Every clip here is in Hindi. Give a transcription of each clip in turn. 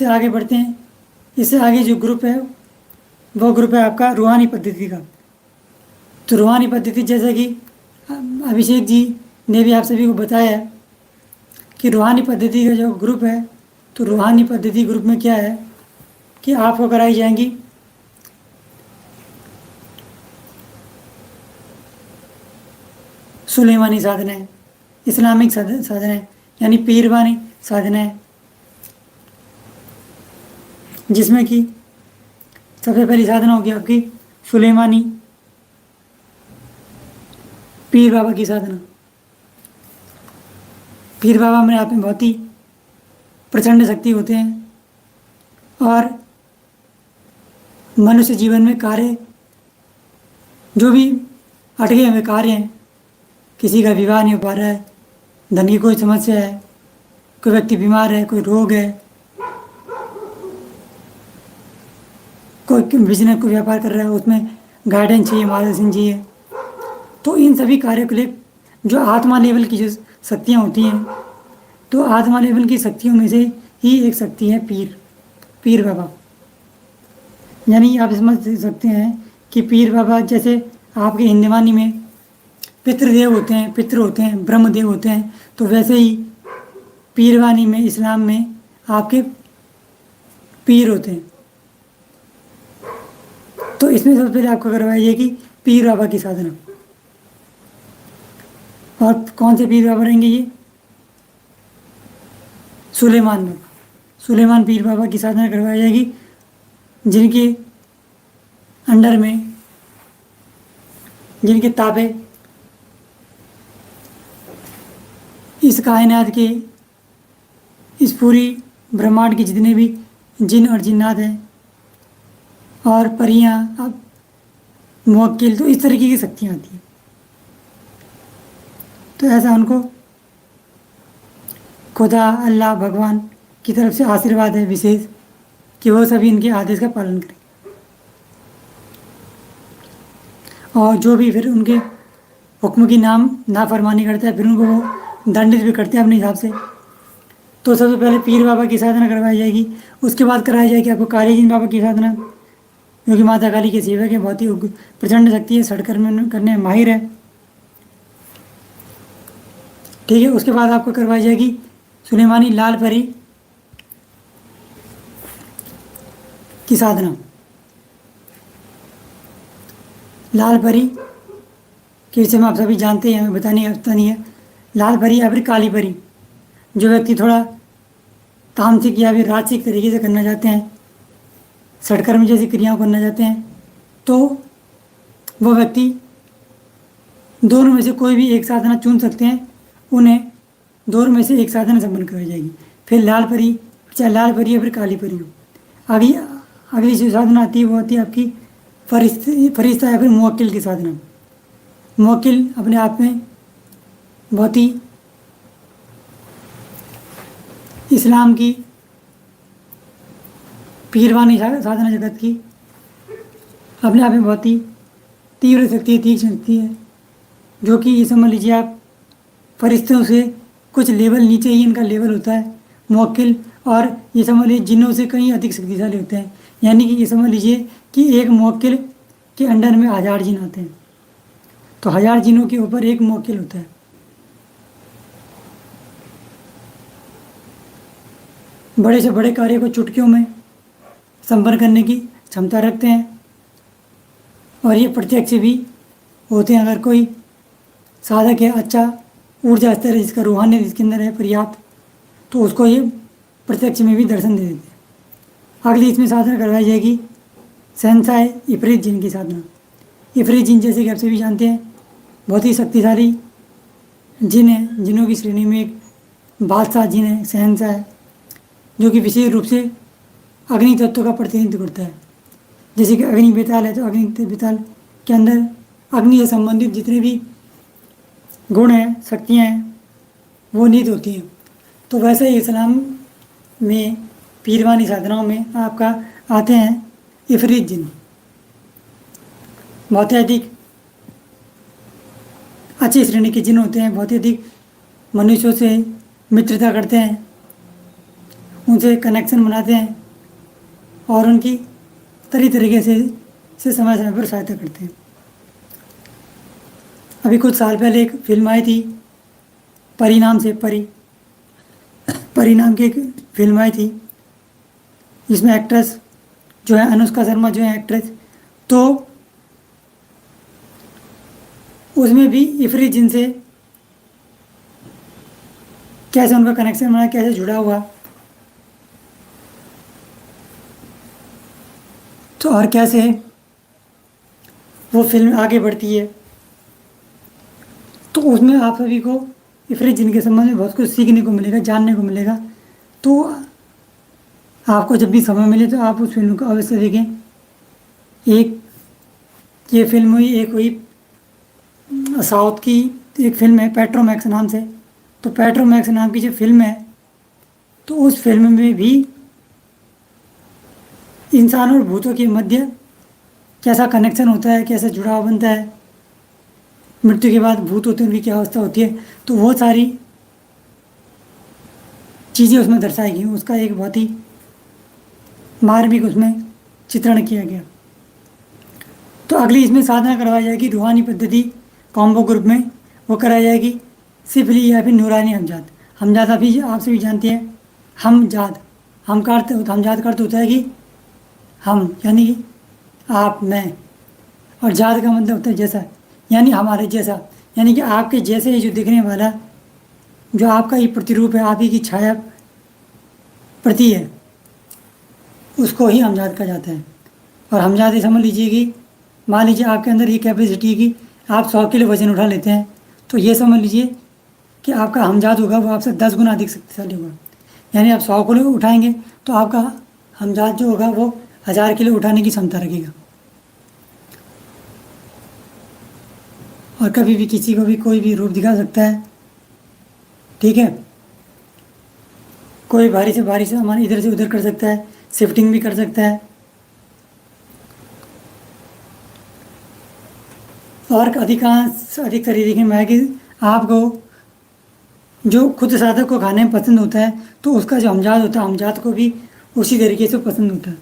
इससे आगे बढ़ते हैं। इससे आगे जो ग्रुप है वो ग्रुप है आपका रूहानी पद्धति का। तो रूहानी पद्धति जैसे कि अभिषेक जी ने भी आप सभी को बताया है कि रूहानी पद्धति का जो ग्रुप है, तो रूहानी पद्धति ग्रुप में क्या है कि आपको कराई जाएंगी सुलेमानी साधनाएं, इस्लामिक साधनाएं, यानी पीरवानी साधनाएं, जिसमें कि सबसे पहली साधना होगी आपकी सुलेमानी पीर बाबा की साधना। पीर बाबा में आप में बहुत ही प्रचंड शक्ति होते हैं और मनुष्य जीवन में कार्य जो भी अटके हुए कार्य हैं, किसी का विवाह नहीं हो पा रहा है, धन की कोई समस्या है, कोई व्यक्ति बीमार है, कोई रोग है, कोई बिजनेस कोई व्यापार कर रहा है, उसमें गाइडेंस चाहिए, मार्गदर्शन चाहिए, तो इन सभी कार्यों के लिए जो आत्मा लेवल की जो शक्तियाँ होती हैं, तो आत्मा लेवल की शक्तियों में से ही एक शक्ति है पीर बाबा। यानी आप समझ सकते हैं कि पीर बाबा जैसे आपके हिंदुवानी में पितृदेव होते हैं, पितृ होते हैं, ब्रह्मदेव होते हैं, तो वैसे ही पीरवानी में, इस्लाम में आपके पीर होते हैं। तो इसमें सबसे पहले आपको करवाई जाएगी पीर बाबा की साधना। और कौन से पीर बाबा रहेंगे ये? सुलेमान बाबा, सुलेमान पीर बाबा की साधना करवाई जाएगी, जिनके अंडर में, जिनके ताबे इस कायनात के, इस पूरी ब्रह्मांड के जितने भी जिन और जिन्नात हैं और परियां, अब मुवक्किल, तो इस तरीके की शक्तियाँ आती हैं। तो ऐसा उनको खुदा, अल्लाह, भगवान की तरफ से आशीर्वाद है विशेष कि वो सभी इनके आदेश का पालन करें, और जो भी फिर उनके हुक्म की नाफरमानी करता है, फिर उनको वो दंडित भी करते हैं अपने हिसाब से। तो सबसे पहले पीर बाबा की साधना करवाई जाएगी, उसके बाद कराई जाएगी आपको कालीजीन बाबा की साधना, जो कि माता काली के सेवक है, बहुत ही प्रचंड शक्ति है, सड़कर्म करने में माहिर है। ठीक है, उसके बाद आपको करवाई जाएगी सुलेमानी लाल परी की साधना। लाल परी के विषय में आप सभी जानते हैं, हमें बताने की आवश्यकता नहीं है। लाल परी या फिर काली परी, जो व्यक्ति थोड़ा तामसिक या फिर राजसिक तरीके से करना चाहते हैं, सड़कर्म जैसी क्रियाओं करना चाहते हैं, तो वो व्यक्ति दोनों में से कोई भी एक साधना चुन सकते हैं, उन्हें दोनों में से एक साधना संपन्न कराई जाएगी। फिर लाल परी, चाहे लाल परी या फिर काली परी हो। अगली जो साधना आती है वो आती है आपकी फरिश्ता या फिर मुवक्किल की साधना। मुवक्किल अपने आप में बहुत ही इस्लाम की पीरवानी साधना जगत की अपने आप में बहुत ही तीव्र शक्ति है, तीक्ष्ण शक्ति है, जो कि ये समझ लीजिए आप फरिश्तों से कुछ लेवल नीचे ही इनका लेवल होता है मुवक्किल, और ये समझ लीजिए जिन्नों से कहीं अधिक शक्तिशाली होते हैं। यानी कि ये समझ लीजिए कि एक मुवक्किल के अंडर में 1000 जिन आते हैं, तो 1000 जिनों के ऊपर एक मुवक्किल होता है। बड़े से बड़े कार्य को चुटकियों में संपन्न करने की क्षमता रखते हैं, और ये प्रत्यक्ष भी होते हैं। अगर कोई साधक है, अच्छा ऊर्जा स्तर है, जिसका रूहानी जिसके अंदर है पर्याप्त, तो उसको ये प्रत्यक्ष में भी दर्शन दे देते हैं। अगली इसमें साधना करवाई जाएगी सहनसाय इफरीत जिन की साधना। इफरीत जिन जैसे कि आप सभी जानते हैं बहुत ही शक्तिशाली जिन है, जिनों की श्रेणी में एक बादशाह जिन है, सहनसाय, जो कि विशेष रूप से अग्नि तत्व का प्रतिनिधित्व करता है। जैसे कि अग्नि बेताल है, तो अग्नि बेताल के अंदर अग्नि से संबंधित जितने भी गुण हैं, शक्तियाँ हैं, वो निहित होती हैं। तो वैसे ही इस्लाम में पीरवानी साधनाओं में आपका आते हैं इफरीत जिन। बहुत ही अधिक अच्छी श्रेणी के जिन होते हैं, बहुत ही अधिक मनुष्यों से मित्रता करते हैं, उनसे कनेक्शन बनाते हैं और उनकी तरीके से समय समय पर सहायता करते हैं। अभी कुछ साल पहले एक फिल्म आई थी परी नाम से, परी नाम की एक फिल्म आई थी, जिसमें एक्ट्रेस जो है अनुष्का शर्मा जो है एक्ट्रेस, तो उसमें भी इफरी जिन से कैसे उनका कनेक्शन बना, कैसे जुड़ा हुआ, तो और कैसे वो फिल्म आगे बढ़ती है। तो उसमें आप सभी को इफरी जिन के संबंध में बहुत कुछ सीखने को मिलेगा, जानने को मिलेगा। तो आपको जब भी समय मिले तो आप उस फिल्म को अवश्य देखें। एक ये फिल्म हुई, एक हुई साउथ की एक फिल्म है पेट्रोमैक्स नाम से। तो पेट्रोमैक्स नाम की जो फिल्म है, तो उस फिल्म में भी इंसान और भूतों के मध्य कैसा कनेक्शन होता है, कैसा जुड़ाव बनता है, मृत्यु के बाद भूत होते हैं उनकी क्या अवस्था होती है, तो वो सारी चीज़ें उसमें दर्शाई गई। उसका एक बहुत ही मार्मिक उसमें चित्रण किया गया। तो अगली इसमें साधना करवाई जाएगी रूहानी पद्धति कॉम्बो ग्रुप में, वो कराई जाएगी सिफली या फिर नूरानी हमजाद। हमजाद अभी आप सभी जानते हैं, हमजाद हमजाद का अर्थ होता है कि हम यानी कि आप, मैं, और जात का मतलब होता है जैसा, यानी हमारे जैसा, यानी कि आपके जैसे ही जो दिखने वाला जो आपका ही प्रतिरूप है, आप ही की छाया प्रति है, उसको ही हमजाद कहा जाता है। और हमजाद ये समझ लीजिए कि मान लीजिए आपके अंदर ये कैपेसिटी है कि आप 100 किलो वजन उठा लेते हैं, तो ये समझ लीजिए कि आपका हमजाद होगा वो आपसे 10 गुना अधिक शक्तिशाली होगा। यानी आप 100 किलो उठाएंगे तो आपका हमजाद जो होगा वो 1000 किलो उठाने की क्षमता रखेगा। और कभी भी किसी को भी कोई भी रूप दिखा सकता है, ठीक है। कोई भारी से भारी सामान इधर से उधर कर सकता है, शिफ्टिंग भी कर सकता है। और अधिक तरीके में है कि आपको जो खुद साधक को खाने में पसंद होता है, तो उसका जो हमजाद होता है, हमजाद को भी उसी तरीके से पसंद होता है।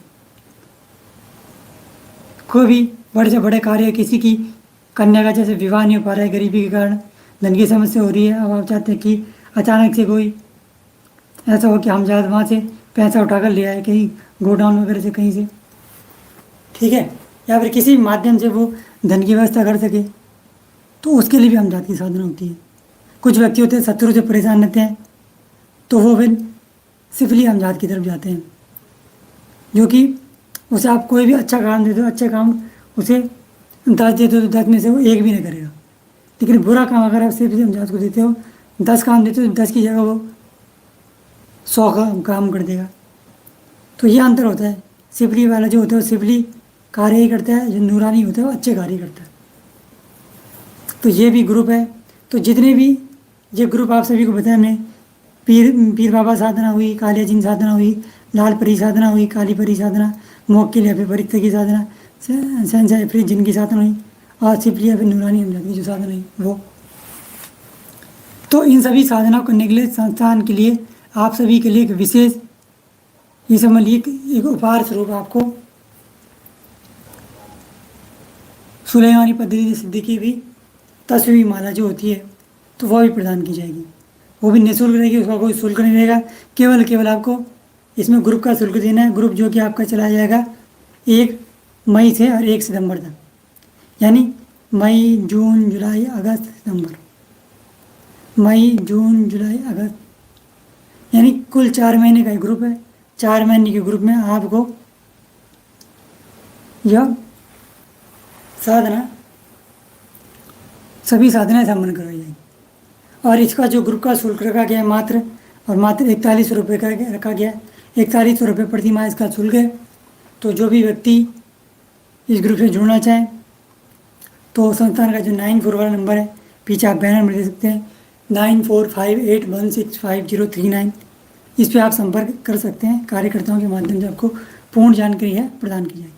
कोई भी बड़े से बड़े कार्य, किसी की कन्या का जैसे विवाह नहीं हो पा रहा है गरीबी के कारण, धन की समस्या हो रही है, अब आप चाहते हैं कि अचानक से कोई ऐसा हो कि हमजाद वहाँ से पैसा उठाकर ले आए कहीं गोडाउन वगैरह से कहीं से, ठीक है, या फिर किसी माध्यम से वो धन की व्यवस्था कर सके, तो उसके लिए भी हमजाद की साधना होती है। कुछ व्यक्ति होते हैं शत्रु से परेशान रहते हैं, तो वो फिर सिफली हमजाद की तरफ जाते हैं, जो कि उसे आप कोई भी अच्छा काम देते हो, अच्छे काम उसे 10 देते हो तो 10 में से वो एक भी नहीं करेगा। लेकिन बुरा काम अगर आप सिफली हमजाद को देते हो, 10 काम देते हो तो 10 की जगह वो 100 का काम कर देगा। तो ये अंतर होता है। सिफली वाला जो होता है वो सिफली कार्य ही करता है, जो नूरानी होता है वो अच्छे कार्य करता है। तो ये भी ग्रुप है। तो जितने भी ये ग्रुप आप सभी को बताया हमने, पीर बाबा साधना हुई, कालिया जिन साधना हुई, लाल परी साधना हुई, काली परी साधना, मोक्किल या फिर परित्य की साधना, सहनशाह फिर जिन की साधना हुई, और सिफली या फिर नूरानी हमजाद की जो साधना हुई वो। तो इन सभी साधना करने के लिए संस्थान के लिए आप सभी के लिए एक विशेष, ये समझ लीजिए एक उपहार स्वरूप आपको सुलेमानी पद्धति सिद्धि की भी तस्वीर माला जो होती है, तो वह भी प्रदान की जाएगी। वो भी निःशुल्क रहेगी, उसका कोई शुल्क नहीं रहेगा। केवल आपको इसमें ग्रुप का शुल्क देना है। ग्रुप जो कि आपका चलाया जाएगा 1 मई से और 1 सितंबर तक, यानी मई, जून, जुलाई, अगस्त, सितंबर, मई, जून, जुलाई, अगस्त, यानी कुल 4 महीने का ग्रुप है। 4 महीने के ग्रुप में आपको यह साधना, सभी साधनाएं संपन्न करवाई जाएंगी। और इसका जो ग्रुप का शुल्क रखा गया है मात्र 41 रुपये का रखा गया है। 41 रुपये प्रति माह इसका शुल्क है। तो जो भी व्यक्ति इस ग्रुप से जुड़ना चाहें, तो संस्थान का जो 94 वाला नंबर है, पीछे आप बैनर में दे सकते हैं, 9458165039, इस पर आप संपर्क कर सकते हैं। कार्यकर्ताओं के माध्यम से आपको पूर्ण जानकारी है प्रदान की जाएगी।